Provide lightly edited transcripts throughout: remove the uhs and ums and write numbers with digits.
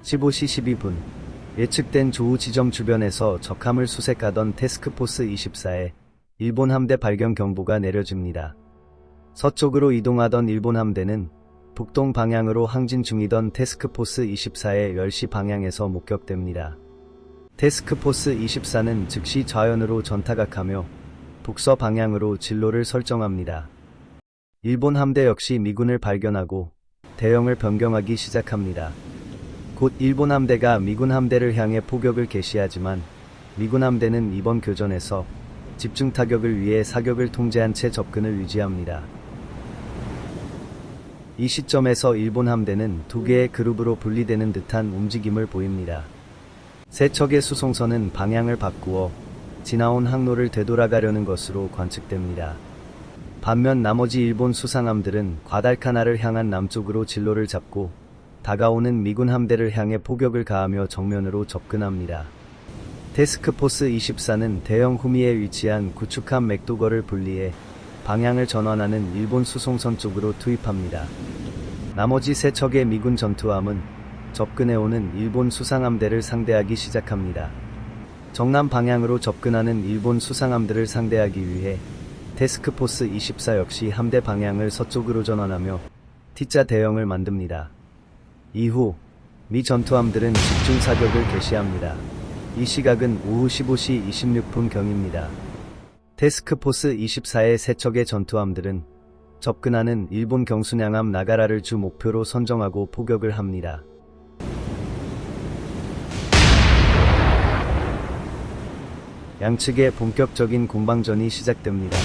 15시 12분 예측된 조우 지점 주변에서 적함을 수색하던 태스크포스 24에 일본 함대 발견 경보가 내려집니다. 서쪽으로 이동하던 일본 함대는 북동 방향으로 항진 중이던 태스크포스 24의 10시 방향에서 목격됩니다. 태스크포스 24는 즉시 좌연으로 전타각하며 북서 방향으로 진로를 설정합니다. 일본 함대 역시 미군을 발견하고 대형을 변경하기 시작합니다. 곧 일본 함대가 미군 함대를 향해 포격을 개시하지만 미군 함대는 이번 교전에서 집중 타격을 위해 사격을 통제한 채 접근을 유지합니다. 이 시점에서 일본 함대는 두 개의 그룹으로 분리되는 듯한 움직임을 보입니다. 세 척의 수송선은 방향을 바꾸어 지나온 항로를 되돌아가려는 것으로 관측됩니다. 반면 나머지 일본 수상함들은 과달카나를 향한 남쪽으로 진로를 잡고 다가오는 미군 함대를 향해 포격을 가하며 정면으로 접근합니다. 태스크포스 24는 대형 후미에 위치한 구축함 맥도걸을 분리해 방향을 전환하는 일본 수송선 쪽으로 투입합니다. 나머지 세 척의 미군 전투함은 접근해오는 일본 수상함대를 상대하기 시작합니다. 정남 방향으로 접근하는 일본 수상함들을 상대하기 위해 태스크포스 24 역시 함대 방향을 서쪽으로 전환하며 T자 대형을 만듭니다. 이후 미 전투함들은 집중 사격을 개시합니다. 이 시각은 오후 15시 26분경입니다. 태스크포스 24의 세 척의 전투함들은 접근하는 일본 경순양함 나가라를 주 목표로 선정하고 포격을 합니다. 양측의 본격적인 공방전이 시작됩니다.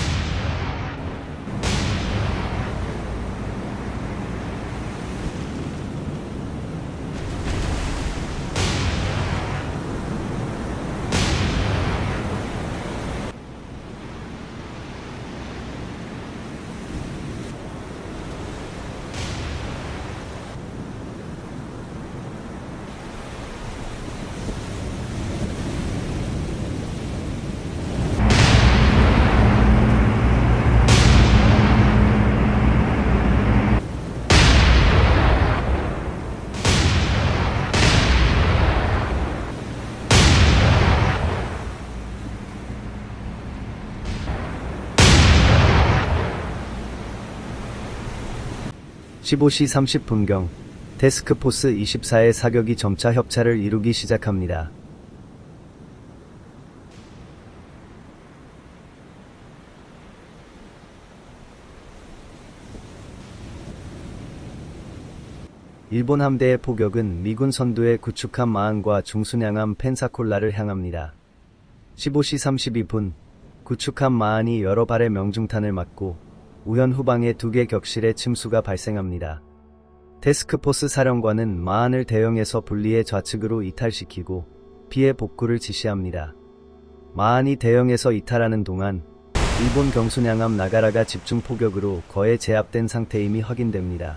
(15시 30분경) 태스크포스 24의 사격이 점차 협차를 이루기 시작합니다. 일본 함대의 포격은 미군 선두의 구축함 마한과 중순양함 펜사콜라를 향합니다. 15시 32분 구축함 마한이 여러 발의 명중탄을 맞고 우연 후방에 두 개 격실의 침수가 발생합니다. 태스크포스 사령관은 마한을 대형에서 분리해 좌측으로 이탈시키고 피해 복구를 지시합니다. 마한이 대형에서 이탈하는 동안 일본 경순양함 나가라가 집중 포격으로 거의 제압된 상태임이 확인됩니다.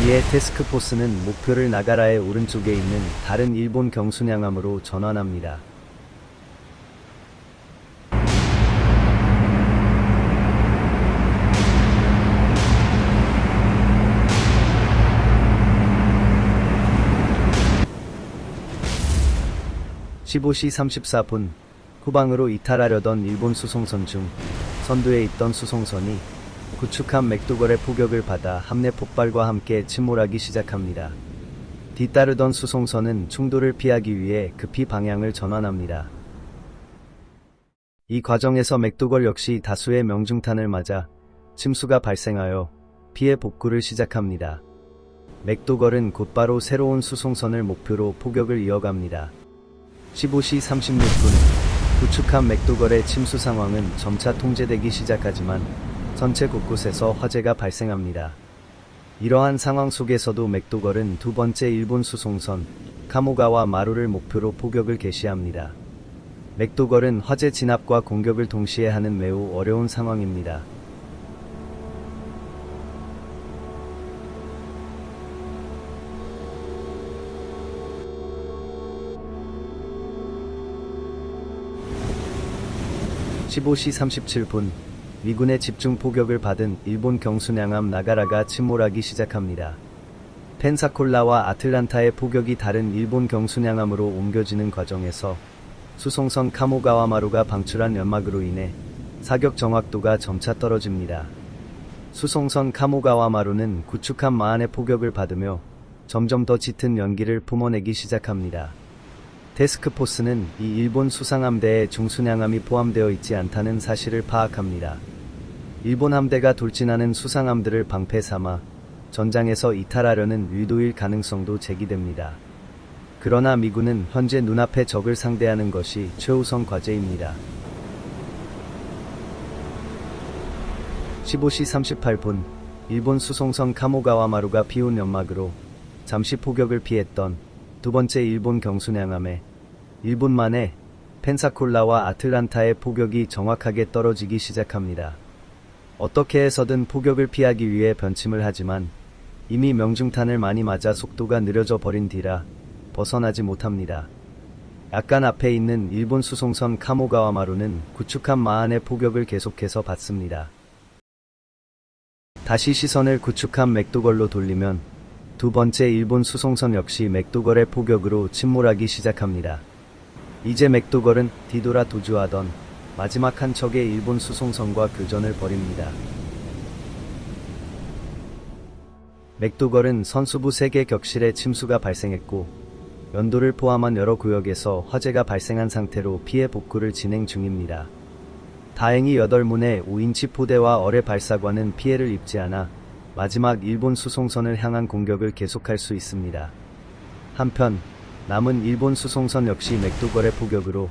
이에 태스크포스는 목표를 나가라의 오른쪽에 있는 다른 일본 경순양함으로 전환합니다. (15시 34분) 후방으로 이탈하려던 일본 수송선 중 선두에 있던 수송선이 구축함 맥도걸의 포격을 받아 함내 폭발과 함께 침몰하기 시작합니다. 뒤따르던 수송선은 충돌을 피하기 위해 급히 방향을 전환합니다. 이 과정에서 맥도걸 역시 다수의 명중탄을 맞아 침수가 발생하여 피해 복구를 시작합니다. 맥도걸은 곧바로 새로운 수송선을 목표로 포격을 이어갑니다. 15시 36분 구축함 맥도걸의 침수 상황은 점차 통제되기 시작하지만 전체 곳곳에서 화재가 발생합니다. 이러한 상황 속에서도 맥도걸은 두 번째 일본 수송선 카모가와 마루를 목표로 포격을 개시합니다. 맥도걸은 화재 진압과 공격을 동시에 하는 매우 어려운 상황입니다. (15시 37분) 미군의 집중 포격을 받은 일본 경순양함 나가라가 침몰하기 시작합니다. 펜사콜라와 아틀란타의 포격이 다른 일본 경순양함으로 옮겨지는 과정에서 수송선 카모가와마루가 방출한 연막으로 인해 사격 정확도가 점차 떨어집니다. 수송선 카모가와마루는 구축함 마한의 포격을 받으며 점점 더 짙은 연기를 뿜어내기 시작합니다. 태스크포스는 이 일본 수상함대에 중순양함이 포함되어 있지 않다는 사실을 파악합니다. 일본 함대가 돌진하는 수상함들을 방패 삼아 전장에서 이탈하려는 의도일 가능성도 제기됩니다. 그러나 미군은 현재 눈앞의 적을 상대하는 것이 최우선 과제입니다. 15시 38분, 일본 수송선 카모가와마루가 피운 연막으로 잠시 포격을 피했던 두 번째 일본 경순양함에 1분 만에 펜사콜라와 아틀란타의 포격이 정확하게 떨어지기 시작합니다. 어떻게 해서든 포격을 피하기 위해 변침을 하지만 이미 명중탄을 많이 맞아 속도가 느려져 버린 뒤라 벗어나지 못합니다. 약간 앞에 있는 일본 수송선 카모가와마루는 구축함 마한의 포격을 계속해서 받습니다. 다시 시선을 구축함 맥도걸로 돌리면 두 번째 일본 수송선 역시 맥도걸의 포격으로 침몰하기 시작합니다. 이제 맥도걸은 뒤돌아 도주하던 마지막 한 척의 일본 수송선과 교전을 벌입니다. 맥도걸은 선수부 3개 격실에 침수가 발생했고 연도를 포함한 여러 구역에서 화재가 발생한 상태로 피해 복구를 진행 중입니다. 다행히 8문의 5인치 포대와 어뢰 발사관은 피해를 입지 않아 마지막 일본 수송선을 향한 공격을 계속할 수 있습니다. 한편 남은 일본 수송선 역시 맥도걸의 포격으로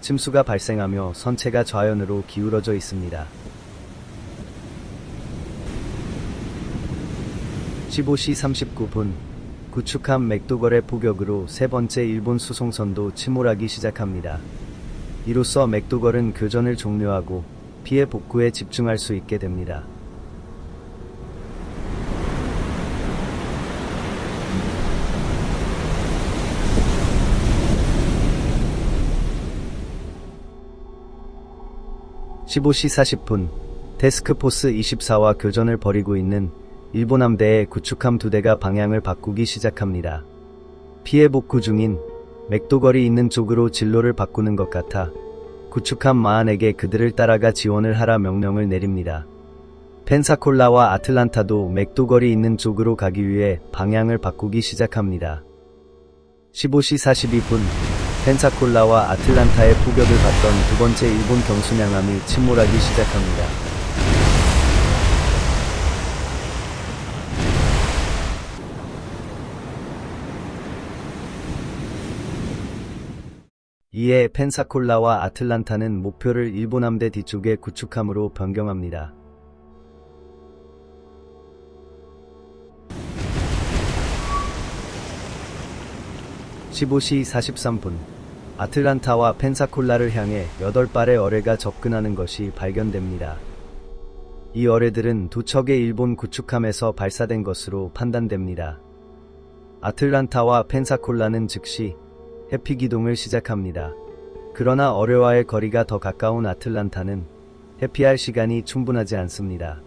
침수가 발생하며 선체가 좌연으로 기울어져 있습니다. 15시 39분, 구축함 맥도걸의 포격으로 세 번째 일본 수송선도 침몰하기 시작합니다. 이로써 맥도걸은 교전을 종료하고 피해 복구에 집중할 수 있게 됩니다. (15시 40분) 태스크포스 24와 교전을 벌이고 있는 일본 함대의 구축함 2대가 방향을 바꾸기 시작합니다. 피해 복구 중인 맥도걸이 있는 쪽으로 진로를 바꾸는 것 같아 구축함 마한에게 그들을 따라가 지원을 하라 명령을 내립니다. 펜사콜라와 아틀란타도 맥도걸이 있는 쪽으로 가기 위해 방향을 바꾸기 시작합니다. 15시 42분 펜사콜라와 아틀란타의 포격을 받던 두 번째 일본 경순양함이 침몰하기 시작합니다. 이에 펜사콜라와 아틀란타는 목표를 일본 함대 뒤쪽의 구축함으로 변경합니다. (15시 43분) 아틀란타와 펜사콜라를 향해 8발의 어뢰가 접근하는 것이 발견됩니다. 이 어뢰들은 두 척의 일본 구축함에서 발사된 것으로 판단됩니다. 아틀란타와 펜사콜라는 즉시 회피 기동을 시작합니다. 그러나 어뢰와의 거리가 더 가까운 아틀란타는 회피할 시간이 충분하지 않습니다.